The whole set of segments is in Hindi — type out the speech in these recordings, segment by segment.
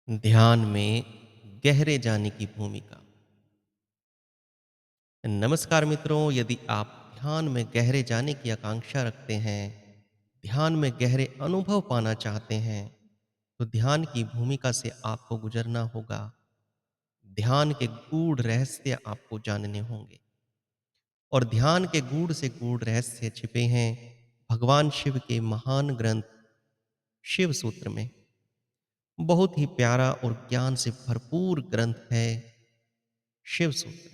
ध्यान में गहरे जाने की भूमिका। नमस्कार मित्रों, यदि आप ध्यान में गहरे जाने की आकांक्षा रखते हैं, ध्यान में गहरे अनुभव पाना चाहते हैं, तो ध्यान की भूमिका से आपको गुजरना होगा। ध्यान के गूढ़ रहस्य आपको जानने होंगे और ध्यान के गूढ़ से गूढ़ रहस्य छिपे हैं भगवान शिव के महान ग्रंथ शिव सूत्र में। बहुत ही प्यारा और ज्ञान से भरपूर ग्रंथ है शिव सूत्र।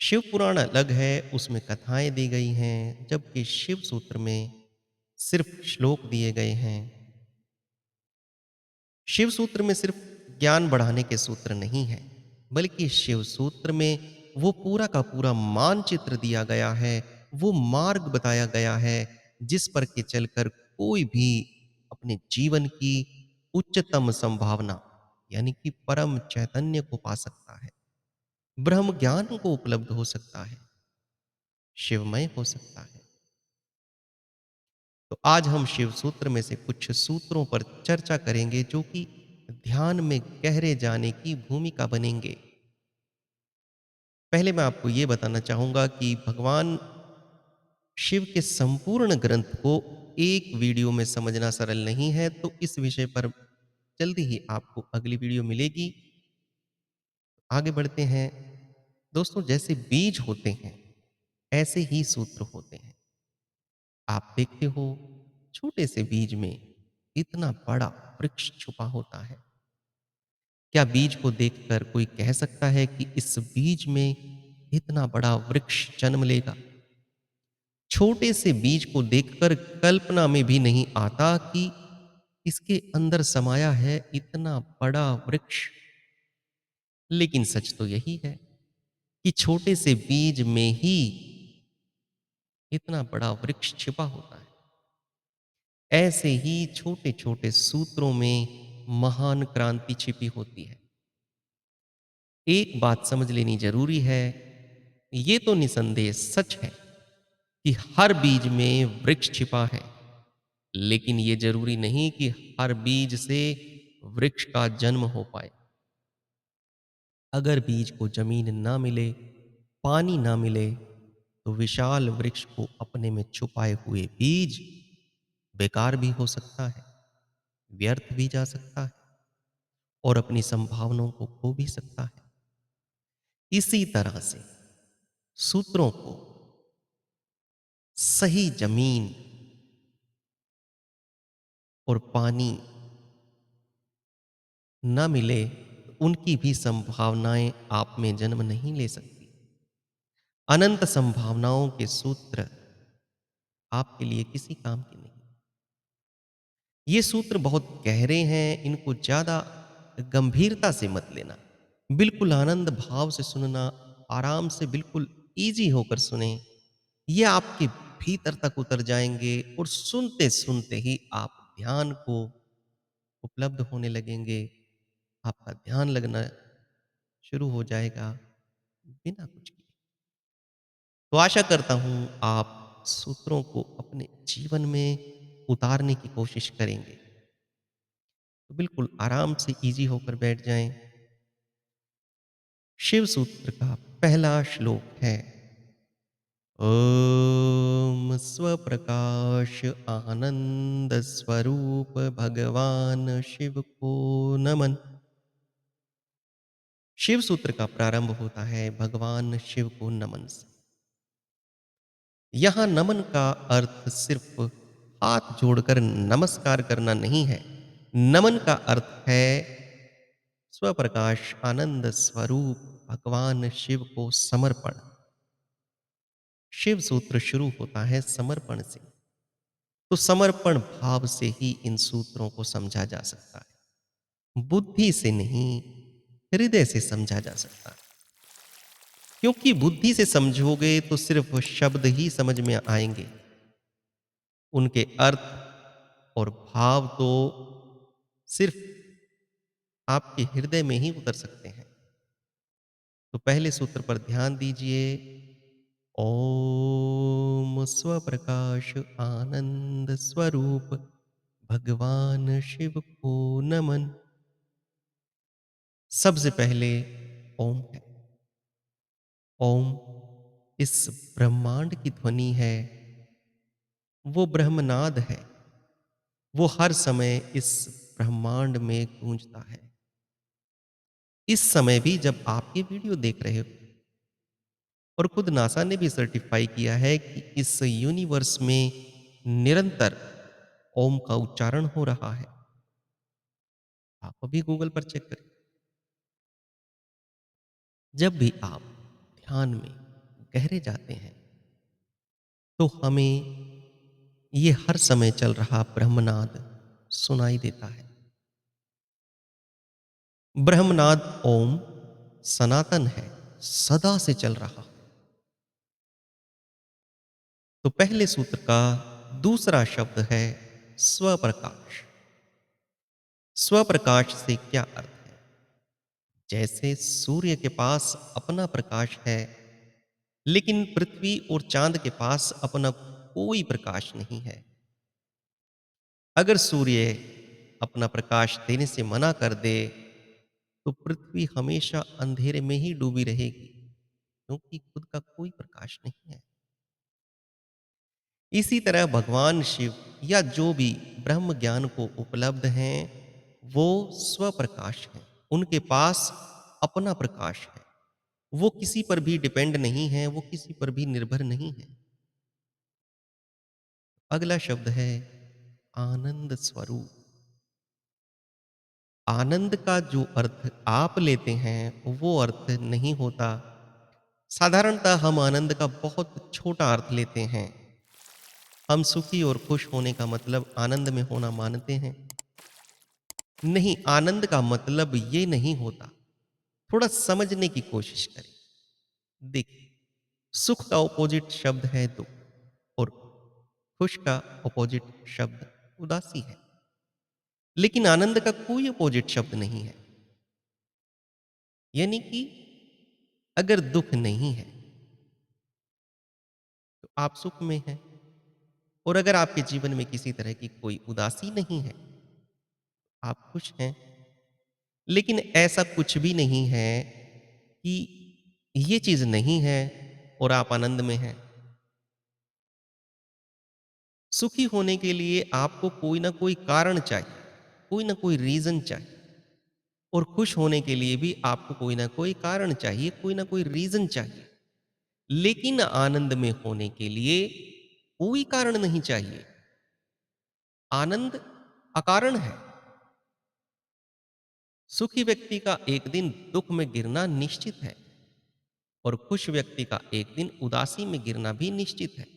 शिव पुराण अलग है, उसमें कथाएं दी गई हैं, जबकि शिव सूत्र में सिर्फ श्लोक दिए गए हैं। शिव सूत्र में सिर्फ ज्ञान बढ़ाने के सूत्र नहीं है, बल्कि शिव सूत्र में वो पूरा का पूरा मानचित्र दिया गया है, वो मार्ग बताया गया है जिस पर के चलकर कोई भी अपने जीवन की उच्चतम संभावना यानी कि परम चैतन्य को पा सकता है, ब्रह्म ज्ञान को उपलब्ध हो सकता है, शिवमय हो सकता है। तो आज हम शिव सूत्र में से कुछ सूत्रों पर चर्चा करेंगे जो कि ध्यान में गहरे जाने की भूमिका बनेंगे। पहले मैं आपको ये बताना चाहूंगा कि भगवान शिव के संपूर्ण ग्रंथ को एक वीडियो में समझना सरल नहीं है, तो इस विषय पर जल्दी ही आपको अगली वीडियो मिलेगी। आगे बढ़ते हैं। दोस्तों, जैसे बीज होते हैं ऐसे ही सूत्र होते हैं। आप देखते हो छोटे से बीज में इतना बड़ा वृक्ष छुपा होता है। क्या बीज को देखकर कोई कह सकता है कि इस बीज में इतना बड़ा वृक्ष जन्म लेगा? छोटे से बीज को देखकर कल्पना में भी नहीं आता कि इसके अंदर समाया है इतना बड़ा वृक्ष। लेकिन सच तो यही है कि छोटे से बीज में ही इतना बड़ा वृक्ष छिपा होता है। ऐसे ही छोटे छोटे सूत्रों में महान क्रांति छिपी होती है। एक बात समझ लेनी जरूरी है, ये तो निसंदेह सच है कि हर बीज में वृक्ष छिपा है, लेकिन ये जरूरी नहीं कि हर बीज से वृक्ष का जन्म हो पाए। अगर बीज को जमीन ना मिले, पानी ना मिले, तो विशाल वृक्ष को अपने में छुपाए हुए बीज बेकार भी हो सकता है, व्यर्थ भी जा सकता है और अपनी संभावनाओं को खो भी सकता है। इसी तरह से सूत्रों को सही जमीन और पानी न मिले तो उनकी भी संभावनाएं आप में जन्म नहीं ले सकती। अनंत संभावनाओं के सूत्र आपके लिए किसी काम के नहीं। ये सूत्र बहुत गहरे हैं, इनको ज्यादा गंभीरता से मत लेना। बिल्कुल आनंद भाव से सुनना, आराम से, बिल्कुल इजी होकर सुने। ये आपके भीतर तक उतर जाएंगे और सुनते सुनते ही आप ध्यान को उपलब्ध होने लगेंगे। आपका ध्यान लगना शुरू हो जाएगा बिना कुछ किए। तो आशा करता हूं आप सूत्रों को अपने जीवन में उतारने की कोशिश करेंगे। तो बिल्कुल आराम से इजी होकर बैठ जाएं। शिव सूत्र का पहला श्लोक है, ओम स्वप्रकाश आनंद स्वरूप भगवान शिव को नमन। शिव सूत्र का प्रारंभ होता है भगवान शिव को नमन से। यहां नमन का अर्थ सिर्फ हाथ जोड़कर नमस्कार करना नहीं है। नमन का अर्थ है स्वप्रकाश आनंद स्वरूप भगवान शिव को समर्पण। शिव सूत्र शुरू होता है समर्पण से। तो समर्पण भाव से ही इन सूत्रों को समझा जा सकता है, बुद्धि से नहीं, हृदय से समझा जा सकता है। क्योंकि बुद्धि से समझोगे तो सिर्फ शब्द ही समझ में आएंगे, उनके अर्थ और भाव तो सिर्फ आपके हृदय में ही उतर सकते हैं। तो पहले सूत्र पर ध्यान दीजिए, ओम स्वप्रकाश आनंद स्वरूप भगवान शिव को नमन। सबसे पहले ओम है। ओम इस ब्रह्मांड की ध्वनि है, वो ब्रह्मनाद है, वो हर समय इस ब्रह्मांड में गूंजता है। इस समय भी जब आप ये वीडियो देख रहे हो और खुद नासा ने भी सर्टिफाई किया है कि इस यूनिवर्स में निरंतर ओम का उच्चारण हो रहा है। आप अभी गूगल पर चेक करें। जब भी आप ध्यान में गहरे जाते हैं तो हमें ये हर समय चल रहा ब्रह्मनाद सुनाई देता है। ब्रह्मनाद ओम सनातन है, सदा से चल रहा है। तो पहले सूत्र का दूसरा शब्द है स्वप्रकाश। स्वप्रकाश से क्या अर्थ है? जैसे सूर्य के पास अपना प्रकाश है, लेकिन पृथ्वी और चांद के पास अपना कोई प्रकाश नहीं है। अगर सूर्य अपना प्रकाश देने से मना कर दे, तो पृथ्वी हमेशा अंधेरे में ही डूबी रहेगी, क्योंकि खुद का कोई प्रकाश नहीं है। इसी तरह भगवान शिव या जो भी ब्रह्म ज्ञान को उपलब्ध हैं, वो स्वप्रकाश हैं। उनके पास अपना प्रकाश है। वो किसी पर भी डिपेंड नहीं है, वो किसी पर भी निर्भर नहीं है। अगला शब्द है आनंद स्वरूप। आनंद का जो अर्थ आप लेते हैं, वो अर्थ नहीं होता। साधारणतः हम आनंद का बहुत छोटा अर्थ लेते हैं। हम सुखी और खुश होने का मतलब आनंद में होना मानते हैं। नहीं, आनंद का मतलब ये नहीं होता। थोड़ा समझने की कोशिश करें। देखिए, सुख का ऑपोजिट शब्द है दुख और खुश का ऑपोजिट शब्द उदासी है। लेकिन आनंद का कोई ऑपोजिट शब्द नहीं है। यानी कि अगर दुख नहीं है तो आप सुख में हैं, और अगर आपके जीवन में किसी तरह की कोई उदासी नहीं है, आप खुश हैं। लेकिन ऐसा कुछ भी नहीं है कि ये चीज नहीं है और आप आनंद में हैं। सुखी होने के लिए आपको कोई ना कोई कारण चाहिए, कोई ना कोई रीजन चाहिए। और खुश होने के लिए भी आपको कोई ना कोई कारण चाहिए, कोई ना कोई रीजन चाहिए। लेकिन आनंद में होने के लिए कोई कारण नहीं चाहिए। आनंद अकारण है। सुखी व्यक्ति का एक दिन दुख में गिरना निश्चित है, और खुश व्यक्ति का एक दिन उदासी में गिरना भी निश्चित है।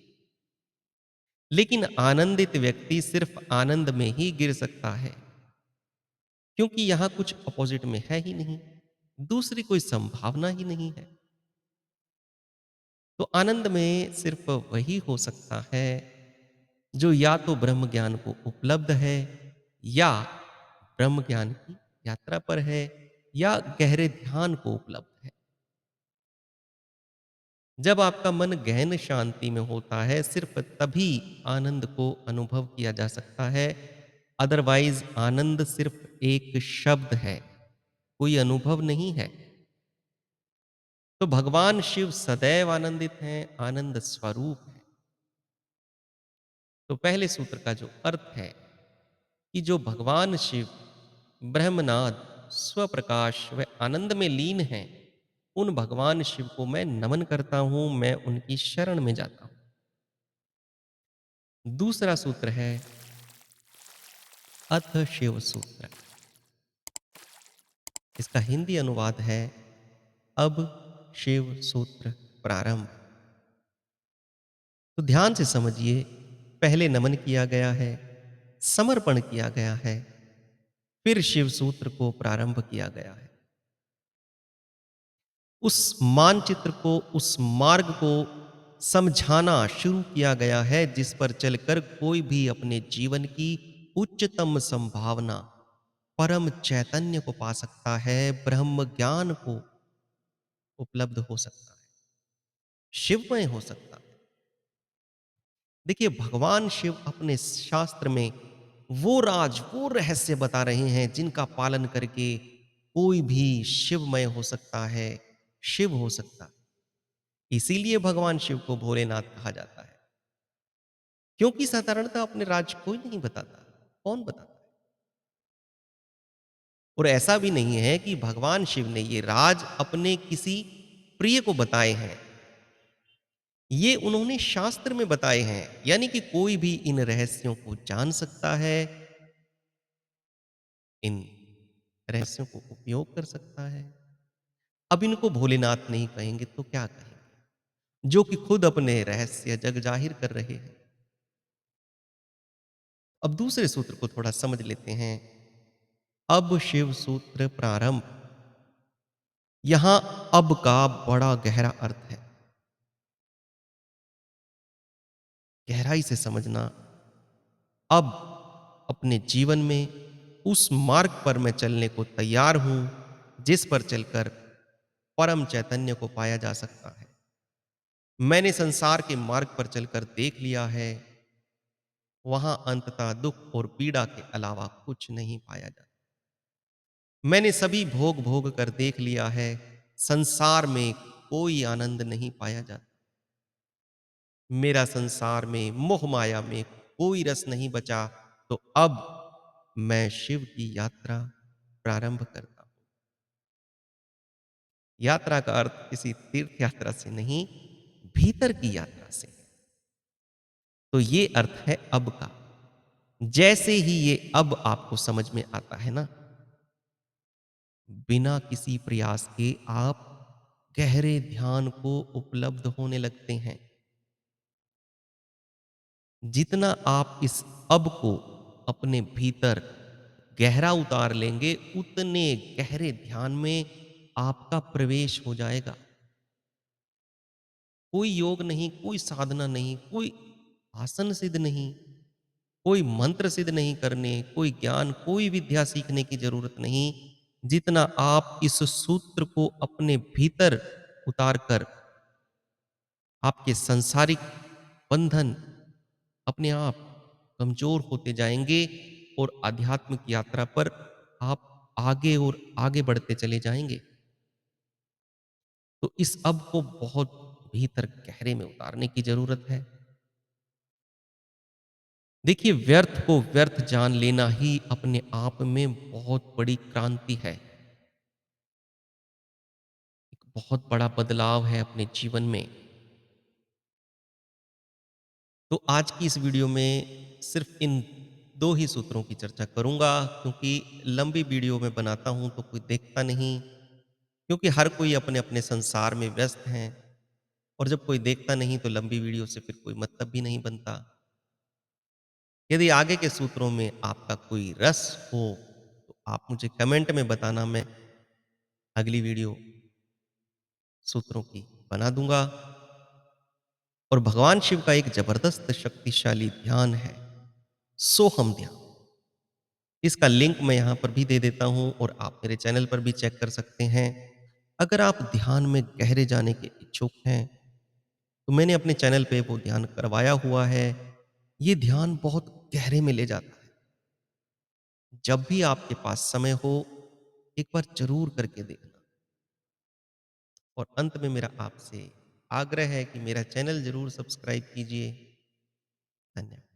लेकिन आनंदित व्यक्ति सिर्फ आनंद में ही गिर सकता है, क्योंकि यहां कुछ अपोजिट में है ही नहीं, दूसरी कोई संभावना ही नहीं है। तो आनंद में सिर्फ वही हो सकता है जो या तो ब्रह्म ज्ञान को उपलब्ध है, या ब्रह्म ज्ञान की यात्रा पर है, या गहरे ध्यान को उपलब्ध है। जब आपका मन गहन शांति में होता है, सिर्फ तभी आनंद को अनुभव किया जा सकता है। अदरवाइज आनंद सिर्फ एक शब्द है, कोई अनुभव नहीं है। तो भगवान शिव सदैव आनंदित हैं, आनंद स्वरूप है। तो पहले सूत्र का जो अर्थ है कि जो भगवान शिव ब्रह्मनाद स्वप्रकाश व आनंद में लीन हैं, उन भगवान शिव को मैं नमन करता हूं, मैं उनकी शरण में जाता हूं। दूसरा सूत्र है अथ शिव सूत्र। इसका हिंदी अनुवाद है अब शिव सूत्र प्रारंभ। तो ध्यान से समझिए। पहले नमन किया गया है, समर्पण किया गया है, फिर शिव सूत्र को प्रारंभ किया गया है। उस मानचित्र को, उस मार्ग को समझाना शुरू किया गया है, जिस पर चलकर कोई भी अपने जीवन की उच्चतम संभावना, परम चैतन्य को पा सकता है, ब्रह्म ज्ञान को उपलब्ध हो सकता है, शिवमय हो सकता है। देखिए, भगवान शिव अपने शास्त्र में वो राज, वो रहस्य बता रहे हैं जिनका पालन करके कोई भी शिवमय हो सकता है, शिव हो सकता है। इसीलिए भगवान शिव को भोलेनाथ कहा जाता है। क्योंकि साधारणतः अपने राज कोई नहीं बताता। कौन बताता है? और ऐसा भी नहीं है कि भगवान शिव ने ये राज अपने किसी प्रिय को बताए हैं। ये उन्होंने शास्त्र में बताए हैं। यानी कि कोई भी इन रहस्यों को जान सकता है, इन रहस्यों को उपयोग कर सकता है। अब इनको भोलेनाथ नहीं कहेंगे तो क्या कहेंगे? जो कि खुद अपने रहस्य जग जाहिर कर रहे हैं। अब दूसरे सूत्र को थोड़ा समझ लेते हैं। अब शिव सूत्र प्रारंभ। यहां अब का बड़ा गहरा अर्थ है। गहराई से समझना। अब अपने जीवन में उस मार्ग पर मैं चलने को तैयार हूं जिस पर चलकर परम चैतन्य को पाया जा सकता है। मैंने संसार के मार्ग पर चलकर देख लिया है, वहां अंततः दुख और पीड़ा के अलावा कुछ नहीं पाया जाता। मैंने सभी भोग भोग कर देख लिया है, संसार में कोई आनंद नहीं पाया जाता। मेरा संसार में मोह माया में कोई रस नहीं बचा। तो अब मैं शिव की यात्रा प्रारंभ करता हूं। यात्रा का अर्थ किसी तीर्थ यात्रा से नहीं, भीतर की यात्रा से है। तो ये अर्थ है अब का। जैसे ही ये अब आपको समझ में आता है ना, बिना किसी प्रयास के आप गहरे ध्यान को उपलब्ध होने लगते हैं। जितना आप इस अब को अपने भीतर गहरा उतार लेंगे, उतने गहरे ध्यान में आपका प्रवेश हो जाएगा। कोई योग नहीं, कोई साधना नहीं, कोई आसन सिद्ध नहीं, कोई मंत्र सिद्ध नहीं करने, कोई ज्ञान, कोई विद्या सीखने की जरूरत नहीं। जितना आप इस सूत्र को अपने भीतर उतार कर आपके सांसारिक बंधन अपने आप कमजोर होते जाएंगे और आध्यात्मिक यात्रा पर आप आगे और आगे बढ़ते चले जाएंगे। तो इस अब को बहुत भीतर गहरे में उतारने की जरूरत है। देखिए, व्यर्थ को व्यर्थ जान लेना ही अपने आप में बहुत बड़ी क्रांति है। एक बहुत बड़ा बदलाव है अपने जीवन में। तो आज की इस वीडियो में सिर्फ इन दो ही सूत्रों की चर्चा करूंगा, क्योंकि लंबी वीडियो में बनाता हूं तो कोई देखता नहीं। क्योंकि हर कोई अपने अपने संसार में व्यस्त है, और जब कोई देखता नहीं तो लंबी वीडियो से फिर कोई मतलब भी नहीं बनता। यदि आगे के सूत्रों में आपका कोई रस हो तो आप मुझे कमेंट में बताना, मैं अगली वीडियो सूत्रों की बना दूंगा। और भगवान शिव का एक जबरदस्त शक्तिशाली ध्यान है, सोहम ध्यान। इसका लिंक मैं यहाँ पर भी दे देता हूँ और आप मेरे चैनल पर भी चेक कर सकते हैं। अगर आप ध्यान में गहरे जाने के इच्छुक हैं तो मैंने अपने चैनल पे वो ध्यान करवाया हुआ है। ये ध्यान बहुत गहरे में ले जाता है। जब भी आपके पास समय हो, एक बार जरूर करके देखना। और अंत में मेरा आपसे आग्रह है कि मेरा चैनल जरूर सब्सक्राइब कीजिए। धन्यवाद।